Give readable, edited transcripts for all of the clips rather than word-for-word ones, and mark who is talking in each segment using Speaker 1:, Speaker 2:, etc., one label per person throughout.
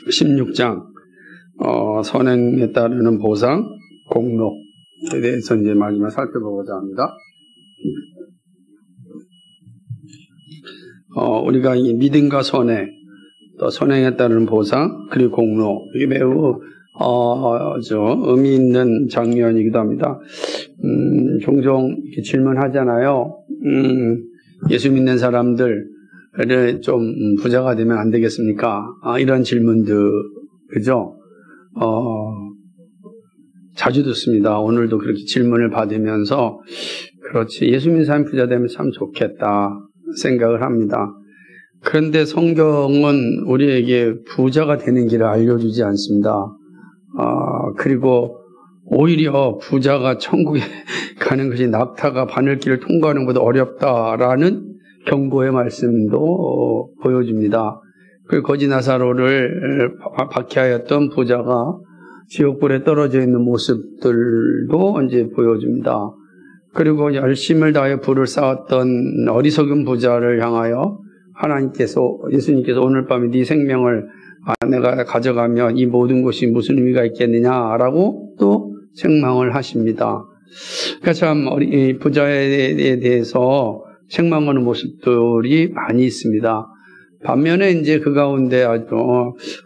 Speaker 1: 16장 선행에 따르는 보상, 공로에 대해서 이제 마지막 살펴보고자 합니다. 우리가 이 믿음과 선행, 또 선행에 따르는 보상, 그리고 공로, 이게 매우 의미 있는 장면이기도 합니다. 종종 이렇게 질문하잖아요. 예수 믿는 사람들 좀 부자가 되면 안 되겠습니까? 이런 질문들, 그죠? 자주 듣습니다. 오늘도 그렇게 질문을 받으면서, 그렇지, 예수 믿는 사람이 부자 되면 참 좋겠다 생각을 합니다. 그런데 성경은 우리에게 부자가 되는 길을 알려주지 않습니다. 그리고 오히려 부자가 천국에 가는 것이 낙타가 바늘길을 통과하는 것보다 어렵다라는 경고의 말씀도 보여줍니다. 그 거지 나사로를 박해하였던 부자가 지옥불에 떨어져 있는 모습들도 이제 보여줍니다. 그리고 열심을 다해 부를 쌓았던 어리석은 부자를 향하여 예수님께서 오늘 밤에 네 생명을 내가 가져가면 이 모든 것이 무슨 의미가 있겠느냐라고 또 책망을 하십니다. 그러니까 참 부자에 대해서 책망하는 모습들이 많이 있습니다. 반면에 이제 그 가운데 아주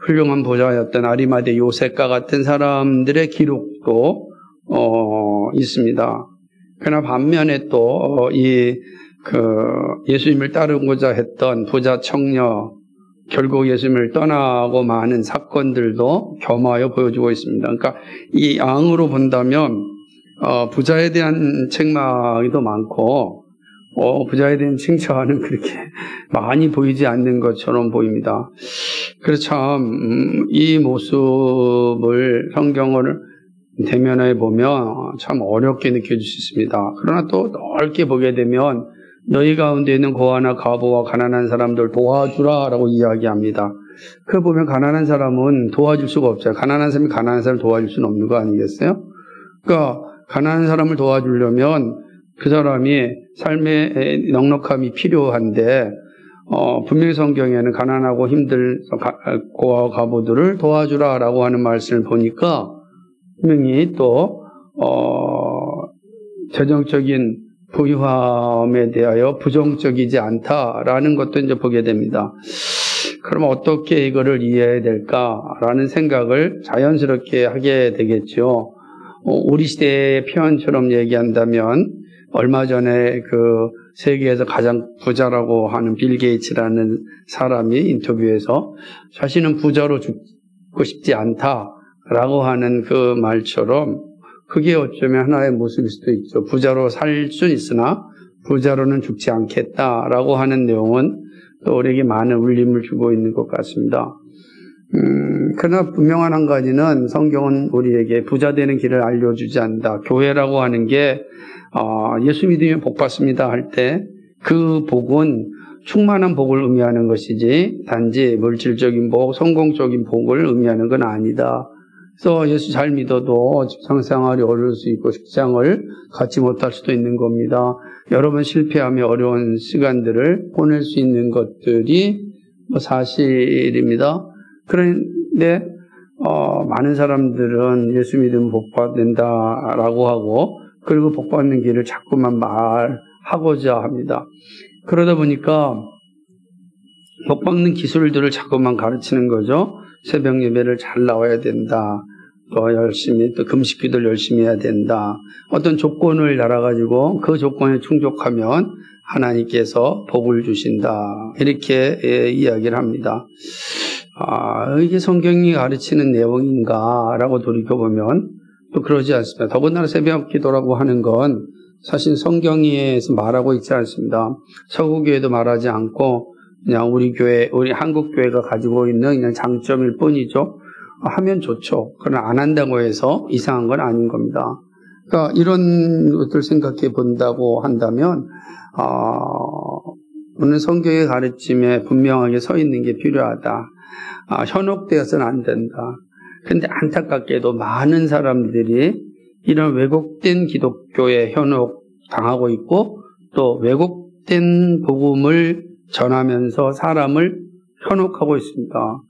Speaker 1: 훌륭한 부자였던 아리마대 요셉과 같은 사람들의 기록도 있습니다. 그러나 반면에 또 예수님을 따르고자 했던 부자 청녀, 결국 예수님을 떠나고 많은 사건들도 겸하여 보여주고 있습니다. 그러니까 이 양으로 본다면 부자에 대한 책망이 더 많고 부자에 대한 칭찬은 그렇게 많이 보이지 않는 것처럼 보입니다. 그래서 참 이 모습을 성경을 대면해 보면 참 어렵게 느껴질 수 있습니다. 그러나 또 넓게 보게 되면 너희 가운데 있는 고아나 과부와 가난한 사람들 도와주라 라고 이야기합니다. 그 보면 가난한 사람은 도와줄 수가 없어요. 가난한 사람이 가난한 사람을 도와줄 수는 없는 거 아니겠어요? 그러니까 가난한 사람을 도와주려면 그 사람이 삶의 넉넉함이 필요한데 분명히 성경에는 가난하고 힘들 고아와 과부들을 도와주라 라고 하는 말씀을 보니까 분명히 또 재정적인 부유함에 대하여 부정적이지 않다라는 것도 이제 보게 됩니다. 그럼 어떻게 이거를 이해해야 될까라는 생각을 자연스럽게 하게 되겠죠. 우리 시대의 표현처럼 얘기한다면 얼마 전에 그 세계에서 가장 부자라고 하는 빌 게이츠라는 사람이 인터뷰에서 자신은 부자로 죽고 싶지 않다라고 하는 그 말처럼 그게 어쩌면 하나의 모습일 수도 있죠. 부자로 살 수 있으나 부자로는 죽지 않겠다라고 하는 내용은 또 우리에게 많은 울림을 주고 있는 것 같습니다. 그러나 분명한 한 가지는 성경은 우리에게 부자 되는 길을 알려주지 않는다. 교회라고 하는 게 예수 믿으면 복 받습니다 할 때 그 복은 충만한 복을 의미하는 것이지 단지 물질적인 복, 성공적인 복을 의미하는 건 아니다. 그래서 예수 잘 믿어도 직장생활이 어려울 수 있고 직장을 갖지 못할 수도 있는 겁니다. 여러 번 실패하며 어려운 시간들을 보낼 수 있는 것들이 사실입니다. 그런데 많은 사람들은 예수 믿으면 복 받는다라고 하고 그리고 복 받는 길을 자꾸만 말하고자 합니다. 그러다 보니까 복 받는 기술들을 자꾸만 가르치는 거죠. 새벽 예배를 잘 나와야 된다. 또 금식기도를 열심히 해야 된다. 어떤 조건을 달아가지고 그 조건에 충족하면 하나님께서 복을 주신다. 이렇게 이야기를 합니다. 이게 성경이 가르치는 내용인가라고 돌이켜보면 또 그러지 않습니다. 더군다나 새벽 기도라고 하는 건 사실 성경에서 말하고 있지 않습니다. 서구교회도 말하지 않고 그냥 우리 한국 교회가 가지고 있는 그냥 장점일 뿐이죠. 하면 좋죠. 그러나 안 한다고 해서 이상한 건 아닌 겁니다. 그러니까 이런 것들 생각해 본다고 한다면, 오늘 성경의 가르침에 분명하게 서 있는 게 필요하다. 현혹되어서는 안 된다. 그런데 안타깝게도 많은 사람들이 이런 왜곡된 기독교에 현혹당하고 있고 또 왜곡된 복음을 전하면서 사람을 현혹하고 있습니다.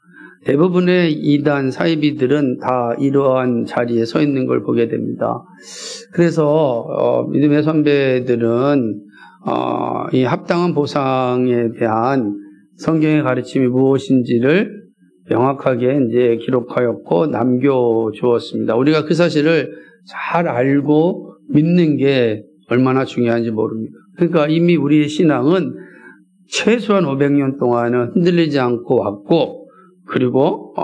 Speaker 1: 대부분의 이단 사이비들은 다 이러한 자리에 서 있는 걸 보게 됩니다. 그래서 믿음의 선배들은 이 합당한 보상에 대한 성경의 가르침이 무엇인지를 명확하게 이제 기록하였고 남겨주었습니다. 우리가 그 사실을 잘 알고 믿는 게 얼마나 중요한지 모릅니다. 그러니까 이미 우리의 신앙은 최소한 500년 동안은 흔들리지 않고 왔고, 그리고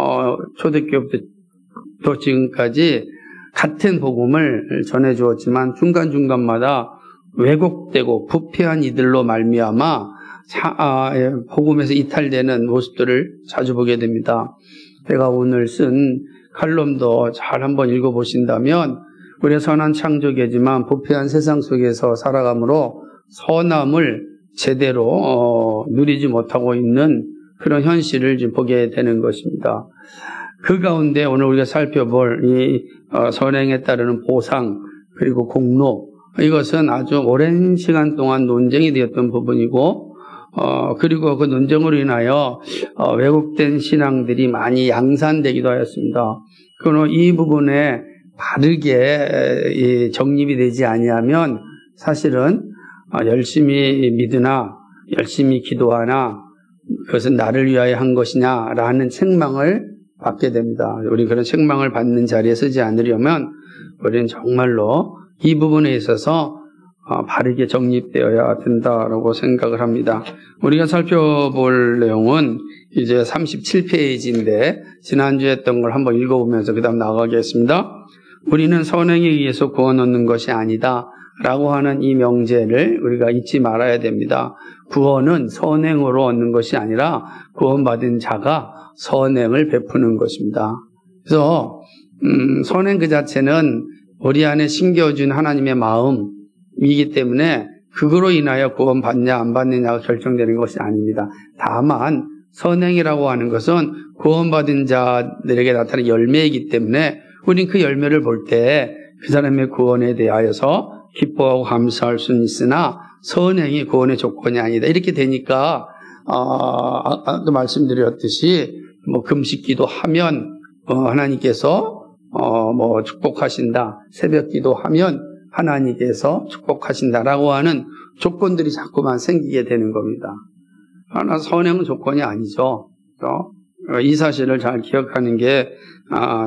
Speaker 1: 초대교부터 지금까지 같은 복음을 전해주었지만 중간중간마다 왜곡되고 부패한 이들로 말미암아 복음에서 이탈되는 모습들을 자주 보게 됩니다. 제가 오늘 쓴 칼럼도 잘 한번 읽어보신다면, 우리가 선한 창조계지만 부패한 세상 속에서 살아가므로 선함을 제대로 누리지 못하고 있는 그런 현실을 지금 보게 되는 것입니다. 그 가운데 오늘 우리가 살펴볼 이 선행에 따르는 보상 그리고 공로, 이것은 아주 오랜 시간 동안 논쟁이 되었던 부분이고, 그리고 그 논쟁으로 인하여 왜곡된 신앙들이 많이 양산되기도 하였습니다. 그러나 이 부분에 바르게 정립이 되지 아니하면 사실은 열심히 믿으나 열심히 기도하나 그것은 나를 위하여 한 것이냐라는 책망을 받게 됩니다. 우리 그런 책망을 받는 자리에 서지 않으려면 우리는 정말로 이 부분에 있어서 바르게 정립되어야 된다라고 생각을 합니다. 우리가 살펴볼 내용은 이제 37페이지인데 지난주에 했던 걸 한번 읽어보면서 그 다음 나가겠습니다. 우리는 선행에 의해서 구원 얻는 것이 아니다 라고 하는 이 명제를 우리가 잊지 말아야 됩니다. 구원은 선행으로 얻는 것이 아니라 구원받은 자가 선행을 베푸는 것입니다. 그래서 선행 그 자체는 우리 안에 심겨준 하나님의 마음이기 때문에 그거로 인하여 구원받냐 안 받느냐가 결정되는 것이 아닙니다. 다만 선행이라고 하는 것은 구원받은 자들에게 나타나는 열매이기 때문에 우리는 그 열매를 볼 때 그 사람의 구원에 대하여서 기뻐하고 감사할 수는 있으나 선행이 구원의 조건이 아니다. 이렇게 되니까 아까도 말씀드렸듯이 금식기도 하면 하나님께서 축복하신다. 새벽기도 하면 하나님께서 축복하신다라고 하는 조건들이 자꾸만 생기게 되는 겁니다. 그러나 선행은 조건이 아니죠. 이 사실을 잘 기억하는 게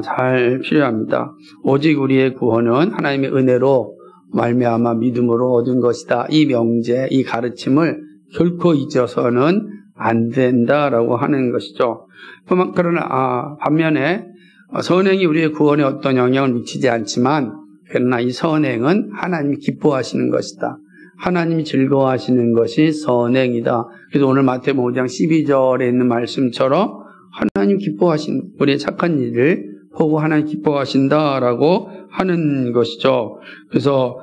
Speaker 1: 잘 필요합니다. 오직 우리의 구원은 하나님의 은혜로 말미암아 믿음으로 얻은 것이다. 이 명제, 이 가르침을 결코 잊어서는 안 된다라고 하는 것이죠. 그러나 반면에 선행이 우리의 구원에 어떤 영향을 미치지 않지만, 그러나 이 선행은 하나님이 기뻐하시는 것이다. 하나님이 즐거워하시는 것이 선행이다. 그래서 오늘 마태복음 5장 12절에 있는 말씀처럼 하나님 기뻐하신 우리의 착한 일을 보고 하나님 기뻐하신다라고 하는 것이죠. 그래서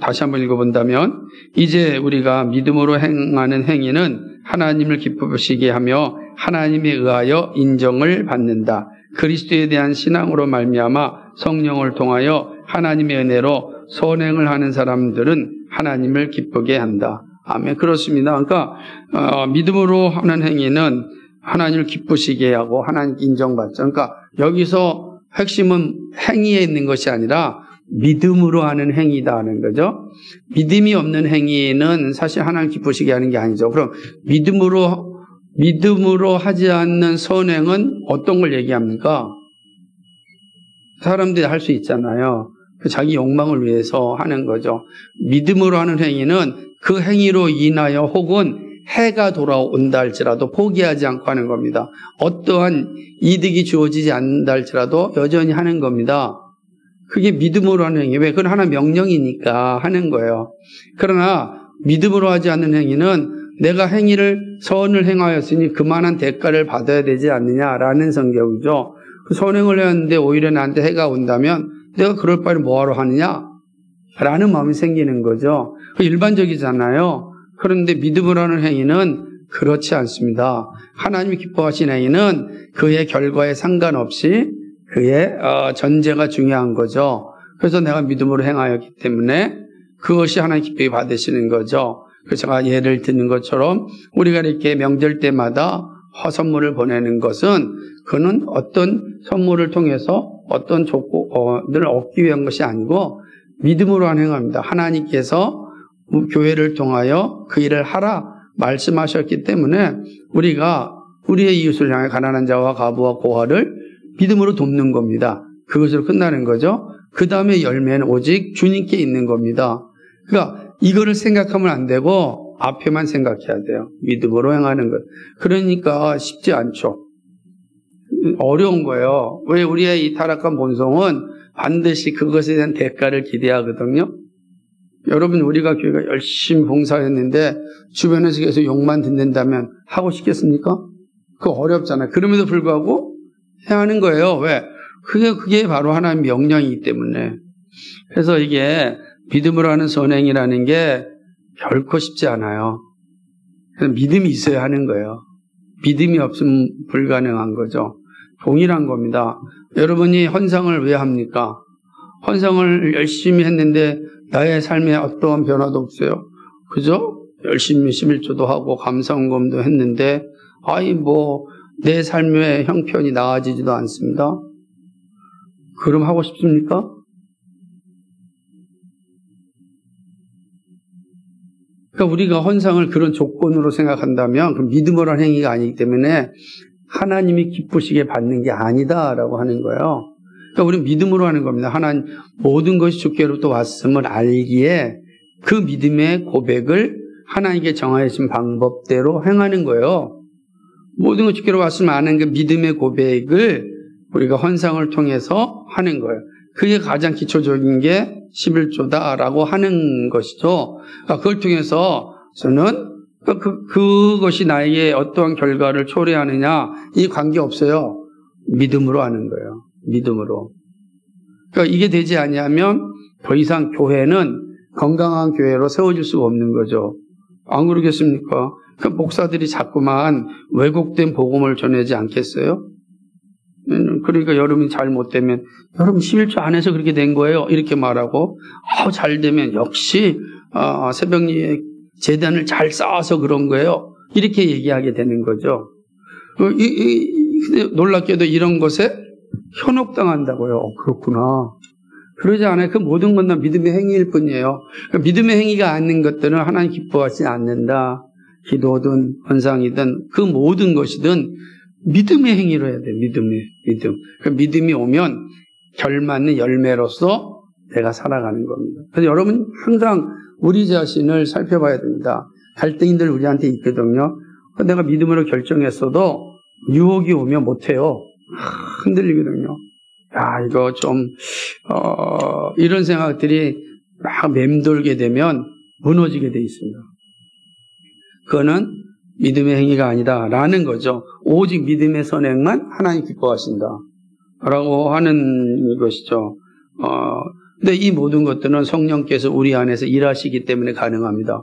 Speaker 1: 다시 한번 읽어본다면, 이제 우리가 믿음으로 행하는 행위는 하나님을 기쁘시게 하며 하나님에 의하여 인정을 받는다. 그리스도에 대한 신앙으로 말미암아 성령을 통하여 하나님의 은혜로 선행을 하는 사람들은 하나님을 기쁘게 한다. 아멘. 그렇습니다. 그러니까 믿음으로 하는 행위는 하나님을 기쁘시게 하고 하나님 인정받죠. 그러니까 여기서 핵심은 행위에 있는 것이 아니라 믿음으로 하는 행위다는 거죠. 믿음이 없는 행위는 사실 하나님 기쁘시게 하는 게 아니죠. 그럼 믿음으로 하지 않는 선행은 어떤 걸 얘기합니까? 사람들이 할 수 있잖아요. 자기 욕망을 위해서 하는 거죠. 믿음으로 하는 행위는 그 행위로 인하여 혹은 해가 돌아온다 할지라도 포기하지 않고 하는 겁니다. 어떠한 이득이 주어지지 않는다 할지라도 여전히 하는 겁니다. 그게 믿음으로 하는 행위. 왜? 그건 하나 명령이니까 하는 거예요. 그러나 믿음으로 하지 않는 행위는 내가 선을 행하였으니 그만한 대가를 받아야 되지 않느냐라는 성격이죠. 선행을 했는데 오히려 나한테 해가 온다면 내가 그럴 바에 뭐하러 하느냐? 라는 마음이 생기는 거죠. 일반적이잖아요. 그런데 믿음으로 하는 행위는 그렇지 않습니다. 하나님이 기뻐하신 행위는 그의 결과에 상관없이 그의 전제가 중요한 거죠. 그래서 내가 믿음으로 행하였기 때문에 그것이 하나님 기쁘게 받으시는 거죠. 그래서 제가 예를 드는 것처럼 우리가 이렇게 명절 때마다 선물을 보내는 것은 그는 어떤 선물을 통해서 어떤 조건을 얻기 위한 것이 아니고 믿음으로 한 행함입니다. 하나님께서 교회를 통하여 그 일을 하라 말씀하셨기 때문에 우리가 우리의 이웃을 향해 가난한 자와 과부와 고아를 믿음으로 돕는 겁니다. 그것으로 끝나는 거죠. 그 다음에 열매는 오직 주님께 있는 겁니다. 그러니까 이거를 생각하면 안 되고 앞에만 생각해야 돼요. 믿음으로 행하는 것. 그러니까 쉽지 않죠. 어려운 거예요. 왜 우리의 이 타락한 본성은 반드시 그것에 대한 대가를 기대하거든요. 여러분 우리가 교회가 열심히 봉사했는데 주변에서 계속 욕만 듣는다면 하고 싶겠습니까? 그거 어렵잖아요. 그럼에도 불구하고 해야 하는 거예요. 왜? 그게 바로 하나님의 명령이기 때문에. 그래서 이게 믿음으로 하는 선행이라는 게 결코 쉽지 않아요. 믿음이 있어야 하는 거예요. 믿음이 없으면 불가능한 거죠. 동일한 겁니다. 여러분이 헌상을 왜 합니까? 헌상을 열심히 했는데 나의 삶에 어떠한 변화도 없어요. 그죠? 열심히 11조도 하고 감사헌금도 했는데 내 삶의 형편이 나아지지도 않습니다. 그럼 하고 싶습니까? 그러니까 우리가 헌상을 그런 조건으로 생각한다면 그 믿음으로 한 행위가 아니기 때문에 하나님이 기쁘시게 받는 게 아니다라고 하는 거예요. 그러니까 우리는 믿음으로 하는 겁니다. 하나님 모든 것이 주께로부터 왔음을 알기에 그 믿음의 고백을 하나님께 정하신 방법대로 행하는 거예요. 모든 것이 주께로 왔음을 아는 그 믿음의 고백을 우리가 헌상을 통해서 하는 거예요. 그게 가장 기초적인 게 11조다라고 하는 것이죠. 그러니까 그걸 통해서 저는 그것이 나에게 어떠한 결과를 초래하느냐 이 관계 없어요. 믿음으로 하는 거예요. 믿음으로. 그러니까 이게 되지 않으면 더 이상 교회는 건강한 교회로 세워질 수가 없는 거죠. 안 그러겠습니까? 그 목사들이 자꾸만 왜곡된 복음을 전하지 않겠어요? 그러니까 여러분이 잘못되면 여러분 11조 안에서 그렇게 된 거예요. 이렇게 말하고 잘 되면 역시 새벽예배 재단을 잘 쌓아서 그런 거예요. 이렇게 얘기하게 되는 거죠. 근데 놀랍게도 이런 것에 현혹당한다고요. 그렇구나. 그러지 않아요. 그 모든 건 다 믿음의 행위일 뿐이에요. 믿음의 행위가 아닌 것들은 하나님 기뻐하지 않는다. 기도든 헌상이든 그 모든 것이든 믿음의 행위로 해야 돼요. 믿음. 그 믿음이 오면 결맞는 열매로서 내가 살아가는 겁니다. 그래서 여러분 항상 우리 자신을 살펴봐야 됩니다. 갈등이들 우리한테 있거든요. 내가 믿음으로 결정했어도 유혹이 오면 못해요. 흔들리거든요. 이거 좀 이런 생각들이 막 맴돌게 되면 무너지게 돼 있습니다. 그거는 믿음의 행위가 아니다라는 거죠. 오직 믿음의 선행만 하나님 기뻐하신다라고 하는 것이죠. 근데 이 모든 것들은 성령께서 우리 안에서 일하시기 때문에 가능합니다.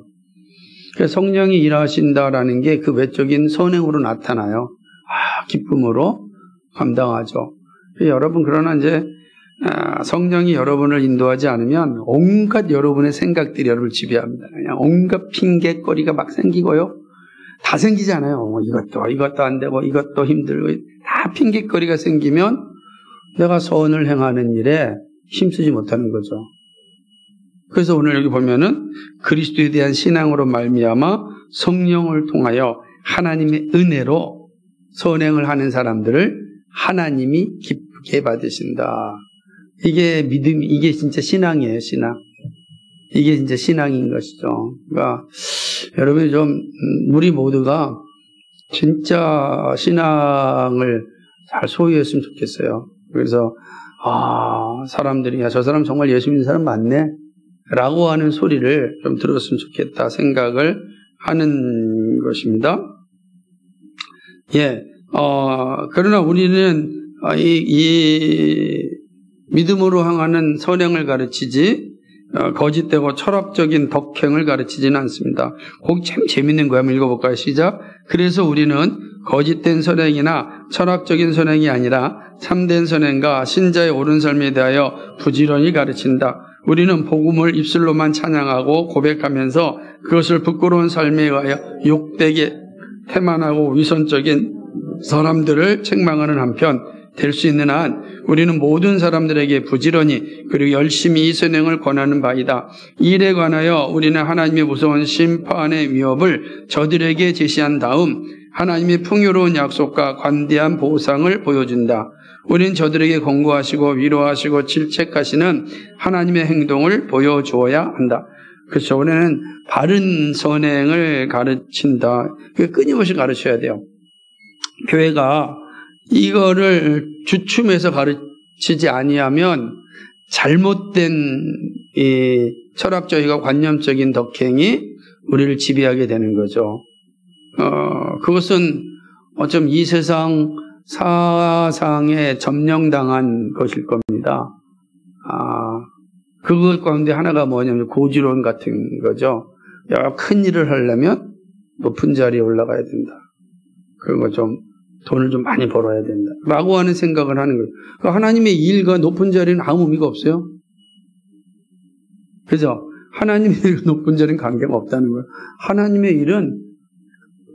Speaker 1: 그래서 성령이 일하신다라는 게 그 외적인 선행으로 나타나요. 기쁨으로 감당하죠. 여러분 그러나 이제 성령이 여러분을 인도하지 않으면 온갖 여러분의 생각들이 여러분을 지배합니다. 그냥 온갖 핑계거리가 막 생기고요. 다 생기잖아요. 이것도 안 되고 이것도 힘들고 다 핑계거리가 생기면 내가 선을 행하는 일에 힘쓰지 못하는 거죠. 그래서 오늘 여기 보면은 그리스도에 대한 신앙으로 말미암아 성령을 통하여 하나님의 은혜로 선행을 하는 사람들을 하나님이 기쁘게 받으신다. 이게 믿음이, 이게 진짜 신앙이에요, 신앙. 이게 진짜 신앙인 것이죠. 그러니까 여러분이 좀 우리 모두가 진짜 신앙을 잘 소유했으면 좋겠어요. 그래서 사람들이 저 사람 정말 예수 믿는 사람 맞네 라고 하는 소리를 좀 들었으면 좋겠다 생각을 하는 것입니다. 그러나 우리는 이 믿음으로 향하는 선행을 가르치지 거짓되고 철학적인 덕행을 가르치지는 않습니다. 거기 참 재밌는 거야. 한번 읽어볼까요? 시작. 그래서 우리는 거짓된 선행이나 철학적인 선행이 아니라 참된 선행과 신자의 옳은 삶에 대하여 부지런히 가르친다. 우리는 복음을 입술로만 찬양하고 고백하면서 그것을 부끄러운 삶에 의하여 욕되게 태만하고 위선적인 사람들을 책망하는 한편 될 수 있는 한 우리는 모든 사람들에게 부지런히 그리고 열심히 이 선행을 권하는 바이다. 이 일에 관하여 우리는 하나님의 무서운 심판의 위협을 저들에게 제시한 다음 하나님의 풍요로운 약속과 관대한 보상을 보여준다. 우리는 저들에게 권고하시고 위로하시고 질책하시는 하나님의 행동을 보여주어야 한다. 그렇죠. 우리는 바른 선행을 가르친다. 끊임없이 가르쳐야 돼요. 교회가 이거를 주춤해서 가르치지 아니하면 잘못된 이 철학적이고 관념적인 덕행이 우리를 지배하게 되는 거죠. 그것은 어쩜 이 세상 사상에 점령당한 것일 겁니다. 그것 가운데 하나가 뭐냐면 고지론 같은 거죠. 야, 큰 일을 하려면 높은 자리에 올라가야 된다. 그리고 돈을 좀 많이 벌어야 된다. 라고 하는 생각을 하는 거예요. 하나님의 일과 높은 자리는 아무 의미가 없어요. 그죠? 하나님의 일과 높은 자리는 관계가 없다는 거예요. 하나님의 일은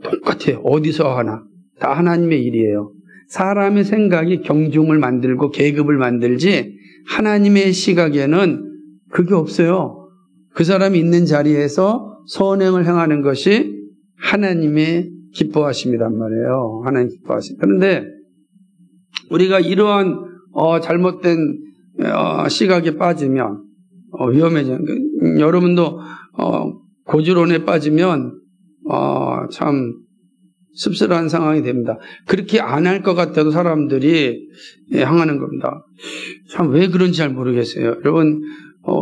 Speaker 1: 똑같아요. 어디서 하나. 다 하나님의 일이에요. 사람의 생각이 경중을 만들고 계급을 만들지 하나님의 시각에는 그게 없어요. 그 사람이 있는 자리에서 선행을 행하는 것이 하나님의 기뻐하심이란 말이에요. 하나님 기뻐하심. 그런데 우리가 이러한 잘못된 시각에 빠지면 위험해져요. 여러분도 고지론에 빠지면 참 씁쓸한 상황이 됩니다. 그렇게 안 할 것 같아도 사람들이 향하는 겁니다. 참 왜 그런지 잘 모르겠어요. 여러분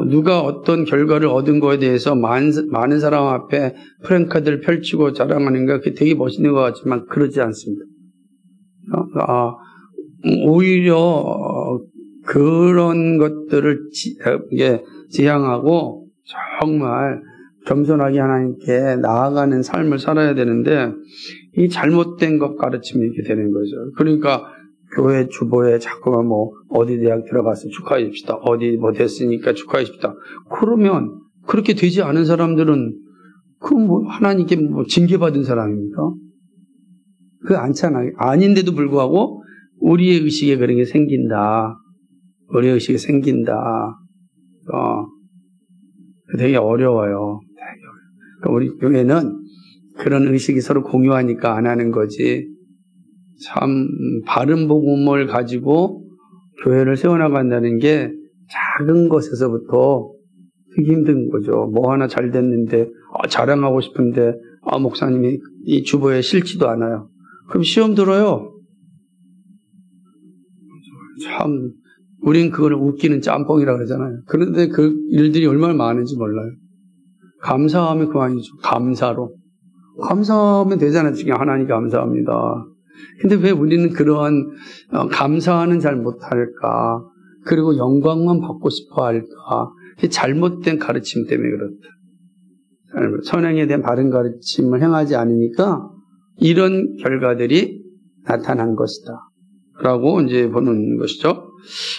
Speaker 1: 누가 어떤 결과를 얻은 거에 대해서 많은 사람 앞에 프랭카드를 펼치고 자랑하는 게 그게 되게 멋있는 것 같지만 그러지 않습니다. 오히려 그런 것들을 지향하고 정말 겸손하게 하나님께 나아가는 삶을 살아야 되는데 이 잘못된 것 가르치면 이렇게 되는 거죠. 그러니까 교회 주보에 자꾸만 어디 대학 들어가서 축하해줍시다. 어디 됐으니까 축하해줍시다. 그러면 그렇게 되지 않은 사람들은 그럼 하나님께 징계받은 사람입니까? 그거 않잖아요. 아닌데도 불구하고 우리의 의식에 그런 게 생긴다. 우리의 의식이 생긴다. 되게 어려워요. 그러니까 우리 교회는 그런 의식이 서로 공유하니까 안 하는 거지. 참 바른 복음을 가지고 교회를 세워나간다는 게 작은 것에서부터 되게 힘든 거죠. 뭐 하나 잘 됐는데 자랑하고 싶은데 목사님이 이 주보에 싫지도 않아요. 그럼 시험 들어요. 참 우린 그걸 웃기는 짬뽕이라고 그러잖아요. 그런데 그 일들이 얼마나 많은지 몰라요. 감사하면 그만이죠. 감사하면 되잖아요. 지금 하나님 감사합니다. 근데 왜 우리는 그러한 감사는 잘 못할까? 그리고 영광만 받고 싶어 할까? 잘못된 가르침 때문에 그렇다. 선행에 대한 바른 가르침을 행하지 않으니까 이런 결과들이 나타난 것이다. 라고 이제 보는 것이죠.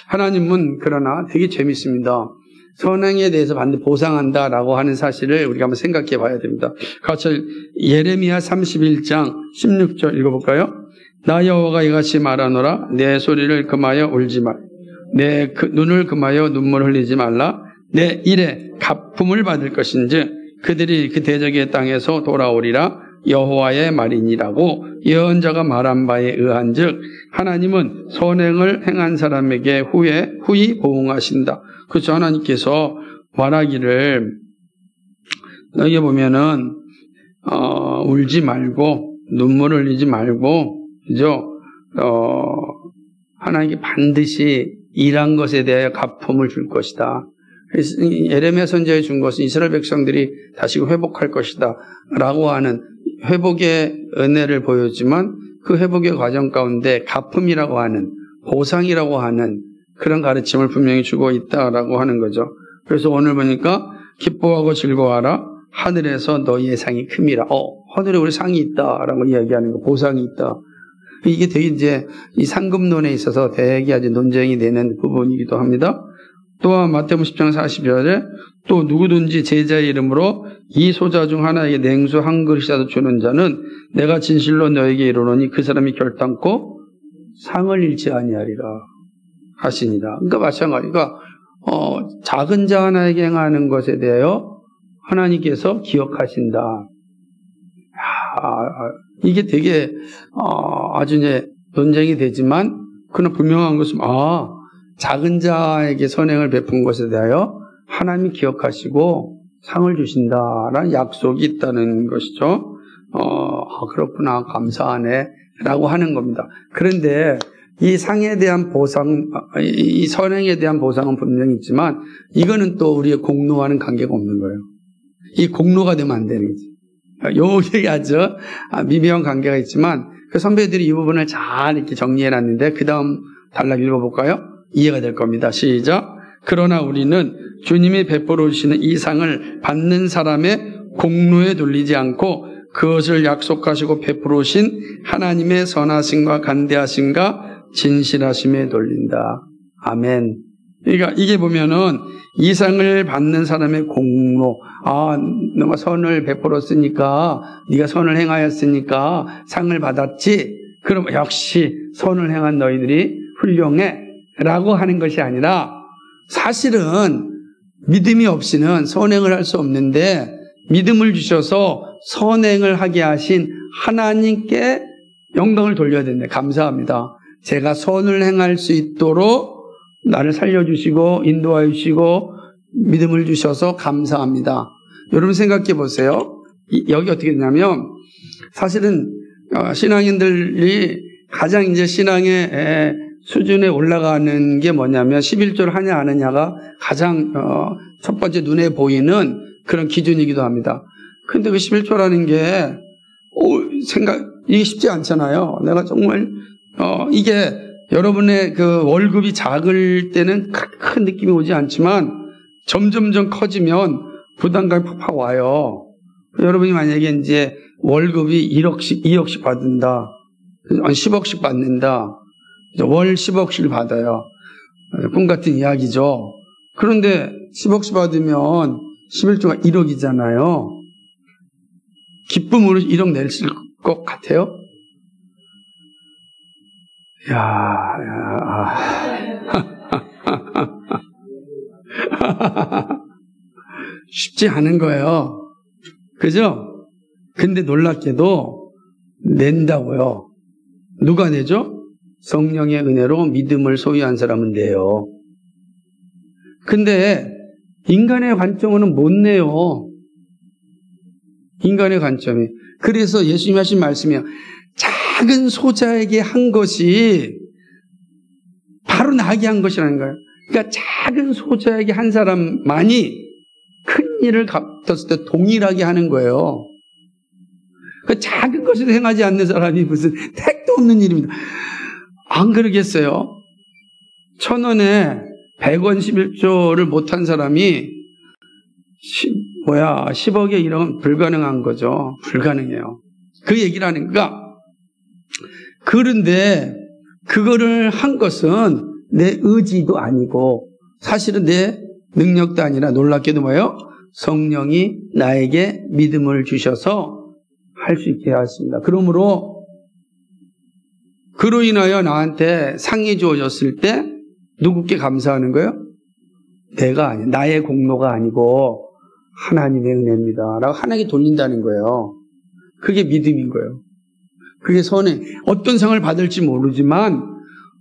Speaker 1: 하나님은 그러나 되게 재밌습니다. 선행에 대해서 반드시 보상한다라고 하는 사실을 우리가 한번 생각해 봐야 됩니다. 같이 예레미야 31장 16절 읽어볼까요? 나 여호와가 이같이 말하노라. 내 소리를 금하여 울지 말. 내 눈을 금하여 눈물 흘리지 말라. 내 일에 갚음을 받을 것인즉 그들이 그 대적의 땅에서 돌아오리라. 여호와의 말이니라고 예언자가 말한 바에 의한즉 하나님은 선행을 행한 사람에게 후히 보응하신다. 그렇죠. 하나님께서 말하기를 여기 보면은 울지 말고 눈물을 흘리지 말고 그죠? 하나님께 반드시 일한 것에 대하여 갚음을 줄 것이다. 예레미야 선지자에 준 것은 이스라엘 백성들이 다시 회복할 것이다 라고 하는 회복의 은혜를 보여주지만 그 회복의 과정 가운데 갚음이라고 하는 보상이라고 하는 그런 가르침을 분명히 주고 있다라고 하는 거죠. 그래서 오늘 보니까 기뻐하고 즐거워하라. 하늘에서 너희의 상이 큼이라. 하늘에 우리 상이 있다라고 이야기하는 거, 보상이 있다. 이게 되게 이제 이 상급론에 있어서 되게 아주 논쟁이 되는 부분이기도 합니다. 또한 마태복음 10장 40절에 또 누구든지 제자의 이름으로 이 소자 중 하나에게 냉수 한 그릇이라도 주는 자는 내가 진실로 너에게 이르노니 그 사람이 결단코 상을 잃지 아니하리라 하시니라. 그러니까 마찬가지가 작은 자 하나에게 행하는 것에 대하여 하나님께서 기억하신다. 이게 되게 아주 이제 논쟁이 되지만 그러나 분명한 것은 작은 자에게 선행을 베푼 것에 대하여 하나님이 기억하시고 상을 주신다라는 약속이 있다는 것이죠. 그렇구나, 감사하네 라고 하는 겁니다. 그런데 이 상에 대한 보상, 이 선행에 대한 보상은 분명히 있지만 이거는 또 우리의 공로와는 관계가 없는 거예요. 이 공로가 되면 안 되는 거지. 요게 아주 미묘한 관계가 있지만 그 선배들이 이 부분을 잘 이렇게 정리해 놨는데 그 다음 단락 읽어볼까요? 이해가 될 겁니다. 시작. 그러나 우리는 주님이 베풀어 주시는 이 상을 받는 사람의 공로에 돌리지 않고 그것을 약속하시고 베풀어 주신 하나님의 선하심과 간대하심과 진실하심에 돌린다. 아멘. 그러니까 이게 보면은 이 상을 받는 사람의 공로, 너가 선을 베풀었으니까, 네가 선을 행하였으니까 상을 받았지. 그럼 역시 선을 행한 너희들이 훌륭해 라고 하는 것이 아니라 사실은 믿음이 없이는 선행을 할 수 없는데 믿음을 주셔서 선행을 하게 하신 하나님께 영광을 돌려야 된다. 감사합니다. 제가 선을 행할 수 있도록 나를 살려주시고 인도하여 주시고 믿음을 주셔서 감사합니다. 여러분 생각해 보세요. 여기 어떻게 되냐면 사실은 신앙인들이 가장 이제 신앙의 수준에 올라가는 게 뭐냐면 11조를 하냐 안 하냐가 가장 첫 번째 눈에 보이는 그런 기준이기도 합니다. 근데 그 11조라는 게 이게 쉽지 않잖아요. 내가 정말 이게 여러분의 그 월급이 작을 때는 큰 느낌이 오지 않지만 점점점 커지면 부담감이 팍팍 와요. 여러분이 만약에 이제 월급이 1억씩, 2억씩 받는다. 10억씩 받는다. 월 10억씩 받아요. 꿈 같은 이야기죠. 그런데 10억씩 받으면 11조가 1억이잖아요. 기쁨으로 1억 낼 것 같아요? 쉽지 않은 거예요. 그죠? 근데 놀랍게도 낸다고요. 누가 내죠? 성령의 은혜로 믿음을 소유한 사람은 내요. 근데 인간의 관점으로는 못 내요. 인간의 관점이. 그래서 예수님이 하신 말씀이에요. 작은 소자에게 한 것이 바로 나에게 한 것이라는 거예요. 그러니까 작은 소자에게 한 사람만이 큰 일을 갚았을 때 동일하게 하는 거예요. 그 작은 것을 행하지 않는 사람이 무슨 택도 없는 일입니다. 안 그러겠어요? 1,000원에 100원 11조를 못한 사람이 10억에 이런 불가능한 거죠. 불가능해요. 그 얘기를 하는 거가. 그런데 그거를 한 것은 내 의지도 아니고 사실은 내 능력도 아니라 놀랍게도 뭐예요? 성령이 나에게 믿음을 주셔서 할 수 있게 하십니다. 그러므로 그로 인하여 나한테 상이 주어졌을 때 누구께 감사하는 거예요? 내가 아니에요. 나의 공로가 아니고 하나님의 은혜입니다. 라고 하나님께 돌린다는 거예요. 그게 믿음인 거예요. 그게 선행. 어떤 상을 받을지 모르지만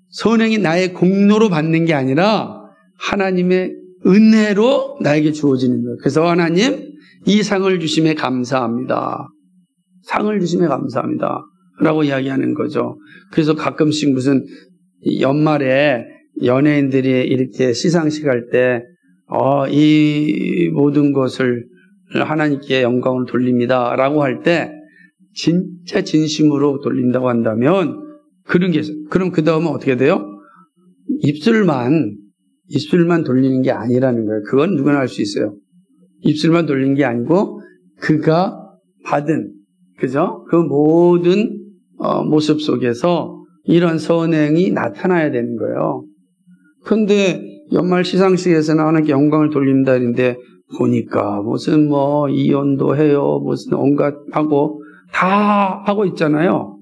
Speaker 1: 선행이 나의 공로로 받는 게 아니라 하나님의 은혜로 나에게 주어지는 거예요. 그래서 하나님 이 상을 주심에 감사합니다. 상을 주심에 감사합니다. 라고 이야기하는 거죠. 그래서 가끔씩 무슨 연말에 연예인들이 이렇게 시상식 할 때 이 모든 것을 하나님께 영광을 돌립니다. 라고 할 때 진짜 진심으로 돌린다고 한다면 그런 게 있어요. 그럼 그 다음은 어떻게 돼요? 입술만 돌리는 게 아니라는 거예요. 그건 누구나 할 수 있어요. 입술만 돌리는 게 아니고 그가 받은 그죠? 그 모든 모습 속에서 이런 선행이 나타나야 되는 거예요. 근데 연말 시상식에서는 하나님께 영광을 돌린다 했는데 보니까 무슨 뭐 이혼도 해요. 무슨 온갖 하고 다 하고 있잖아요.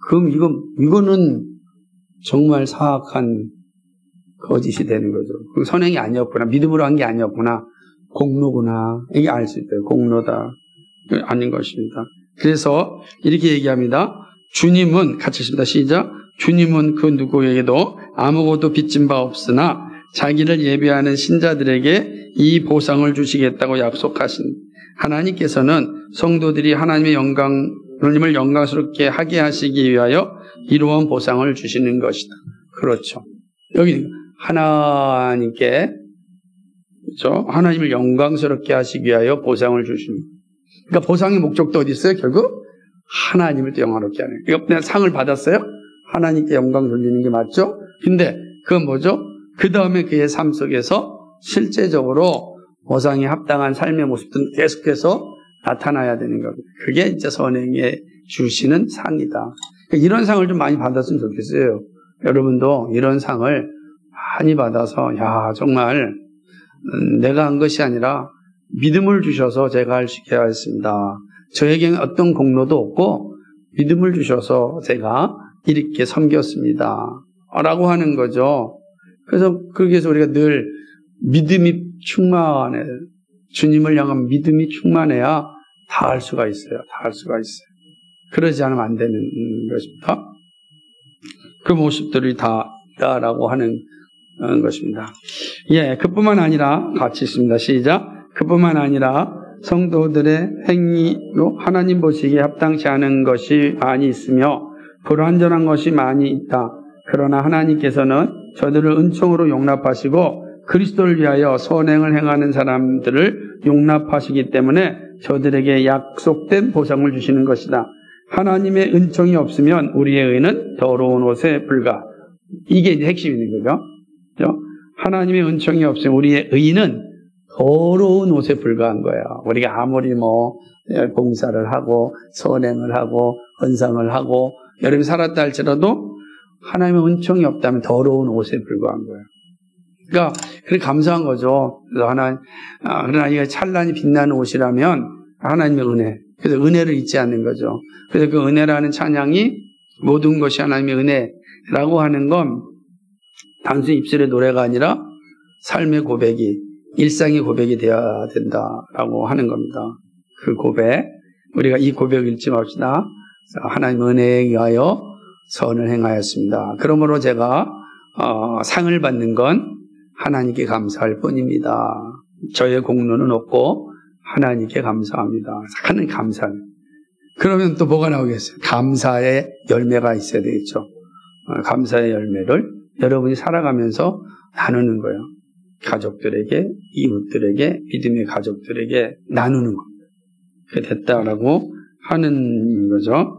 Speaker 1: 그럼 이거는 정말 사악한 거짓이 되는 거죠. 그 선행이 아니었구나. 믿음으로 한 게 아니었구나. 공로구나. 이게 알 수 있어요. 공로다. 아닌 것입니다. 그래서 이렇게 얘기합니다. 주님은 같이 있습니다. 시작. 주님은 그 누구에게도 아무것도 빚진 바 없으나 자기를 예배하는 신자들에게 이 보상을 주시겠다고 약속하신 하나님께서는 성도들이 하나님의 하나님을 영광스럽게 하게 하시기 위하여 이루어온 보상을 주시는 것이다. 그렇죠. 여기 하나님께 그렇죠? 하나님을 영광스럽게 하시기 위하여 보상을 주시는 거예요. 그러니까 보상의 목적도 어디 있어요? 결국 하나님을 또 영화롭게 하는 거예요. 그러니까 상을 받았어요? 하나님께 영광 돌리는 게 맞죠? 근데 그건 뭐죠? 그 다음에 그의 삶 속에서 실제적으로 보상에 합당한 삶의 모습도 계속해서 나타나야 되는 겁니다. 그게 이제 선행에 주시는 상이다. 그러니까 이런 상을 좀 많이 받았으면 좋겠어요. 여러분도 이런 상을 많이 받아서 야 정말 내가 한 것이 아니라 믿음을 주셔서 제가 할 수 있게 하였습니다. 저에게는 어떤 공로도 없고 믿음을 주셔서 제가 이렇게 섬겼습니다. 라고 하는 거죠. 그래서 거기에서 우리가 늘 믿음이 충만해. 주님을 향한 믿음이 충만해야 다 할 수가 있어요. 다 할 수가 있어요. 그러지 않으면 안 되는 것입니다. 그 모습들이 다 있다라고 하는 것입니다. 예, 그뿐만 아니라 같이 있습니다. 시작. 그뿐만 아니라 성도들의 행위로 하나님 보시기에 합당치 않은 것이 많이 있으며 불완전한 것이 많이 있다. 그러나 하나님께서는 저들을 은총으로 용납하시고 그리스도를 위하여 선행을 행하는 사람들을 용납하시기 때문에 저들에게 약속된 보상을 주시는 것이다. 하나님의 은총이 없으면 우리의 의는 더러운 옷에 불과. 이게 이제 핵심인 거죠. 그렇죠? 하나님의 은총이 없으면 우리의 의는 더러운 옷에 불과한 거야. 우리가 아무리 봉사를 하고 선행을 하고 헌상을 하고 여러분이 살았다 할지라도 하나님의 은총이 없다면 더러운 옷에 불과한 거예요. 그러니까 그렇게 감사한 거죠. 그래서 그러나 이게 찬란히 빛나는 옷이라면 하나님의 은혜. 그래서 은혜를 잊지 않는 거죠. 그래서 그 은혜라는 찬양이 모든 것이 하나님의 은혜라고 하는 건 단순히 입술의 노래가 아니라 삶의 고백이 일상의 고백이 되어야 된다라고 하는 겁니다. 그 고백, 우리가 이 고백을 잊지 맙시다. 하나님의 은혜에 의하여 선을 행하였습니다. 그러므로 제가 상을 받는 건 하나님께 감사할 뿐입니다. 저의 공로는 없고 하나님께 감사합니다. 하는 감사는. 그러면 또 뭐가 나오겠어요? 감사의 열매가 있어야 되겠죠. 감사의 열매를 여러분이 살아가면서 나누는 거예요. 가족들에게, 이웃들에게, 믿음의 가족들에게 나누는 겁니다. 그게 됐다라고 하는 거죠.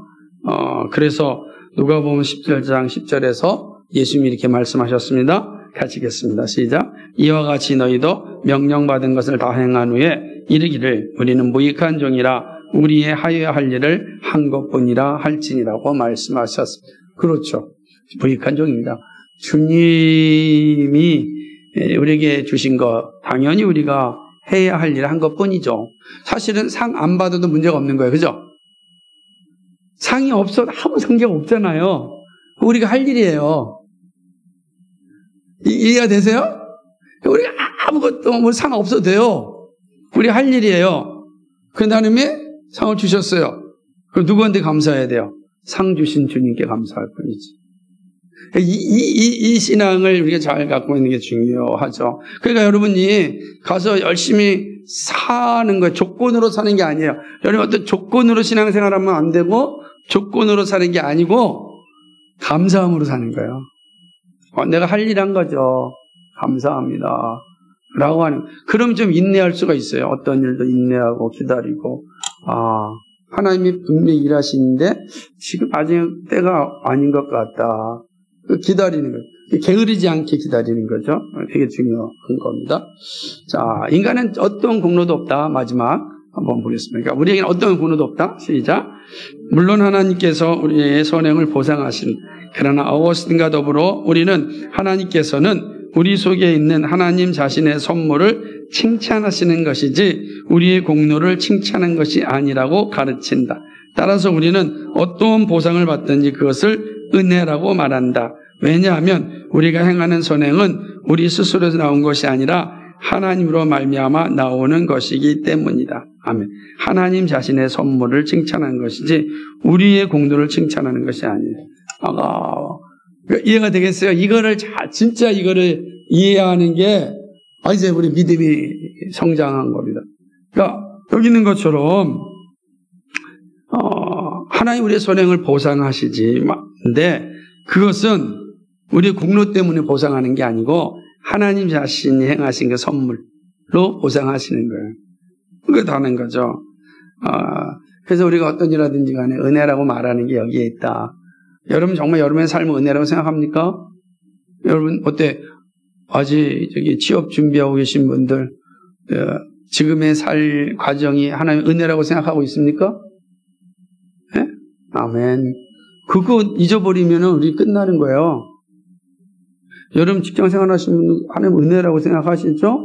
Speaker 1: 그래서 누가복음 17장 10절에서 예수님이 이렇게 말씀하셨습니다. 같이 읽겠습니다. 시작. 이와 같이 너희도 명령받은 것을 다 행한 후에 이르기를 우리는 무익한 종이라 우리의 하여야 할 일을 한 것뿐이라 할지니라고 말씀하셨습니다. 그렇죠. 무익한 종입니다. 주님이 우리에게 주신 것 당연히 우리가 해야 할 일을 한 것뿐이죠. 사실은 상 안 받아도 문제가 없는 거예요. 그죠? 상이 없어도 아무 상관 없잖아요. 우리가 할 일이에요. 이해가 되세요? 우리가 아무것도 상 없어도 돼요. 우리 할 일이에요. 그 하나님이 상을 주셨어요. 그럼 누구한테 감사해야 돼요? 상 주신 주님께 감사할 뿐이지. 이 신앙을 우리가 잘 갖고 있는 게 중요하죠. 그러니까 여러분이 가서 열심히 사는 거예요. 조건으로 사는 게 아니에요. 여러분 어떤 조건으로 신앙생활하면 안 되고 조건으로 사는 게 아니고 감사함으로 사는 거예요. 내가 할 일 한 거죠. 감사합니다. 라고 하는. 그럼 좀 인내할 수가 있어요. 어떤 일도 인내하고 기다리고. 하나님이 분명히 일하시는데 지금 아직 때가 아닌 것 같다. 기다리는 거예요. 게으르지 않게 기다리는 거죠. 되게 중요한 겁니다. 자, 인간은 어떤 공로도 없다. 마지막 한번 보겠습니다. 그러니까 우리에게는 어떤 공로도 없다. 시작. 물론 하나님께서 우리의 선행을 보상하신 그러나 어거스틴과 더불어 우리는 하나님께서는 우리 속에 있는 하나님 자신의 선물을 칭찬하시는 것이지 우리의 공로를 칭찬하는 것이 아니라고 가르친다. 따라서 우리는 어떠한 보상을 받든지 그것을 은혜라고 말한다. 왜냐하면 우리가 행하는 선행은 우리 스스로에서 나온 것이 아니라 하나님으로 말미암아 나오는 것이기 때문이다. 아멘. 하나님 자신의 선물을 칭찬하는 것이지 우리의 공로를 칭찬하는 것이 아니에요. 이해가 되겠어요? 이거를 진짜 이거를 이해하는 게 이제 우리 믿음이 성장한 겁니다. 그러니까 여기 있는 것처럼 하나님 우리의 선행을 보상하시지. 근데 그것은 우리의 공로 때문에 보상하는 게 아니고 하나님 자신이 행하신 그 선물로 보상하시는 거예요. 그게 다는 거죠. 그래서 우리가 어떤 일 하든지 간에 은혜라고 말하는 게 여기에 있다. 여러분 정말 여러분의 삶을 은혜라고 생각합니까? 여러분 어때? 아직 취업 준비하고 계신 분들 지금의 살 과정이 하나님의 은혜라고 생각하고 있습니까? 네? 아멘. 그거 잊어버리면 우리 끝나는 거예요. 여러분 직장 생활 하시는 분들 하나님 은혜라고 생각하시죠?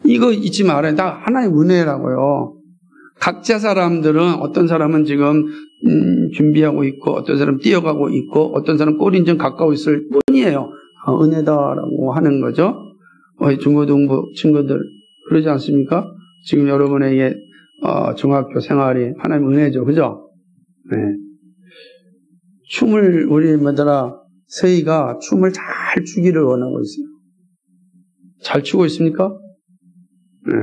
Speaker 1: 이거 잊지 말아요. 다 하나님 은혜라고요. 각자 사람들은 어떤 사람은 지금 준비하고 있고 어떤 사람은 뛰어가고 있고 어떤 사람은 골 인전 가까워 있을 뿐이에요. 은혜다라고 하는 거죠. 중고등부 친구들 그러지 않습니까? 지금 여러분에게 중학교 생활이 하나님 은혜죠. 그죠? 네. 춤을 우리 세희가 춤을 잘 추기를 원하고 있어요. 잘 추고 있습니까? 네.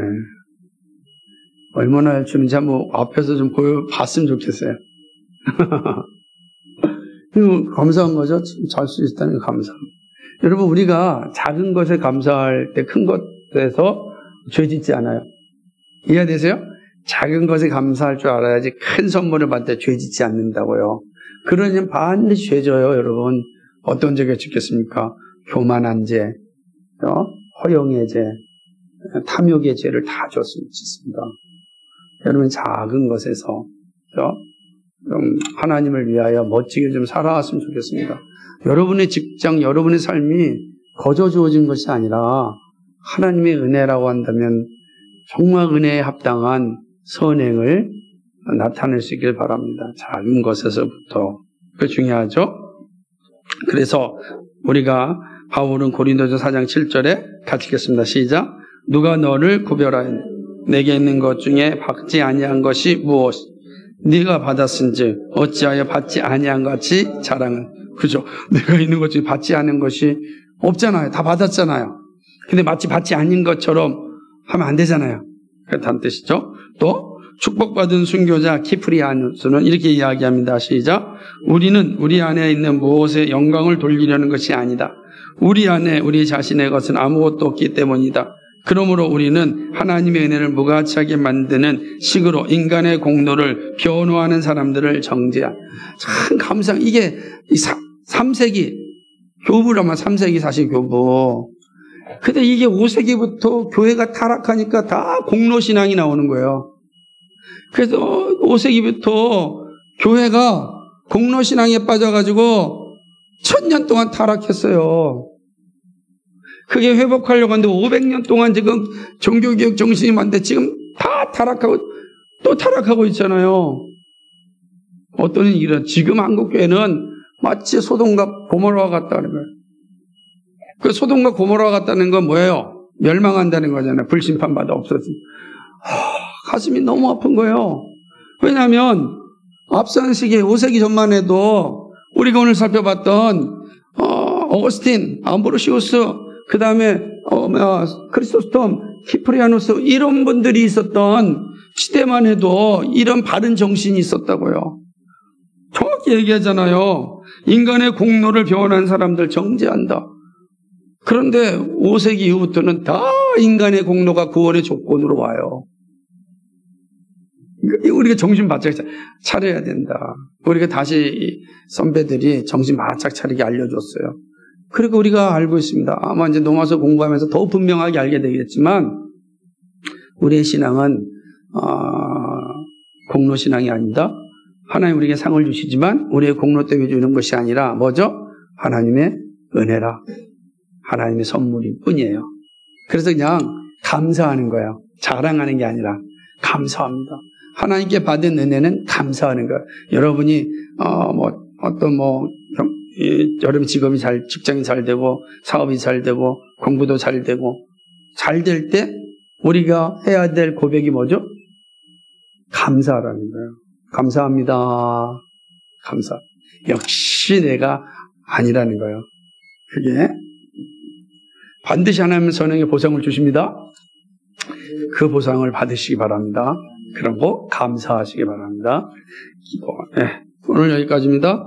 Speaker 1: 얼마나 잘 추는지 한번 앞에서 좀 봤으면 좋겠어요. 감사한 거죠. 잘 수 있다는 게 감사합니다. 여러분 우리가 작은 것에 감사할 때 큰 것에서 죄 짓지 않아요. 이해되세요? 작은 것에 감사할 줄 알아야지 큰 선물을 받을 때 죄 짓지 않는다고요. 그러면 반드시 죄 져요. 여러분 어떤 죄가 짓겠습니까? 교만한 죄, 허영의 죄, 탐욕의 죄를 다 짓습니다. 여러분 작은 것에서 좀 하나님을 위하여 멋지게 좀 살아왔으면 좋겠습니다. 여러분의 직장, 여러분의 삶이 거저 주어진 것이 아니라 하나님의 은혜라고 한다면 정말 은혜에 합당한 선행을 나타낼 수 있길 바랍니다. 작은 것에서부터. 그게 중요하죠? 그래서 우리가 바울은 고린도서 4장 7절에 같이 읽겠습니다. 시작. 누가 너를 구별하여 내게 있는 것 중에 받지 아니한 것이 무엇? 네가 받았은즉 어찌하여 받지 아니한 것 같이 자랑을. 그죠? 내가 있는 것 중에 받지 않은 것이 없잖아요. 다 받았잖아요. 근데 마치 받지 않은 것처럼 하면 안 되잖아요. 그렇다는 뜻이죠. 또 축복받은 순교자 키프리아누스는 이렇게 이야기합니다. 시작. 우리는 우리 안에 있는 무엇에 영광을 돌리려는 것이 아니다. 우리 안에 우리 자신의 것은 아무것도 없기 때문이다. 그러므로 우리는 하나님의 은혜를 무가치하게 만드는 식으로 인간의 공로를 변호하는 사람들을 정죄한. 참 감상. 이게 3세기 교부라면 3세기 사실 교부. 근데 이게 5세기부터 교회가 타락하니까 다 공로신앙이 나오는 거예요. 그래서 5세기부터 교회가 공로신앙에 빠져가지고 1000년 동안 타락했어요. 그게 회복하려고 하는데 500년 동안 지금 종교개혁 정신이 많은데 지금 다 타락하고 또 타락하고 있잖아요. 어떤 일은 지금 한국교회는 마치 소돔과 고모라와 같다는 거예요. 그 소돔과 고모라와 같다는 건 뭐예요? 멸망한다는 거잖아요. 불심판받아 없어지면. 가슴이 너무 아픈 거예요. 왜냐하면 앞선 시기에 5세기 전만 해도 우리가 오늘 살펴봤던 어거스틴, 암브로시우스, 그 다음에 크리소스톰, 키프리아누스 이런 분들이 있었던 시대만 해도 이런 바른 정신이 있었다고요. 정확히 얘기하잖아요. 인간의 공로를 변호한 사람들 정죄한다. 그런데 5세기 이후부터는 다 인간의 공로가 구원의 조건으로 와요. 우리가 정신 바짝 차려야 된다. 우리가 다시 선배들이 정신 바짝 차리게 알려줬어요. 그리고 우리가 알고 있습니다. 아마 이제 농화서 공부하면서 더 분명하게 알게 되겠지만 우리의 신앙은 공로신앙이 아니다. 하나님 우리에게 상을 주시지만 우리의 공로 때문에 주는 것이 아니라 뭐죠? 하나님의 은혜라. 하나님의 선물일 뿐이에요. 그래서 그냥 감사하는 거예요. 자랑하는 게 아니라 감사합니다. 하나님께 받은 은혜는 감사하는 거예요. 여러분이 여러분 직장이 잘 되고 사업이 잘 되고 공부도 잘 되고 잘 될 때 우리가 해야 될 고백이 뭐죠? 감사라는 거예요. 감사합니다. 감사. 역시 내가 아니라는 거예요. 그게 반드시 하나님은 선행의 보상을 주십니다. 그 보상을 받으시기 바랍니다. 그런 거 감사하시기 바랍니다. 오늘 여기까지입니다.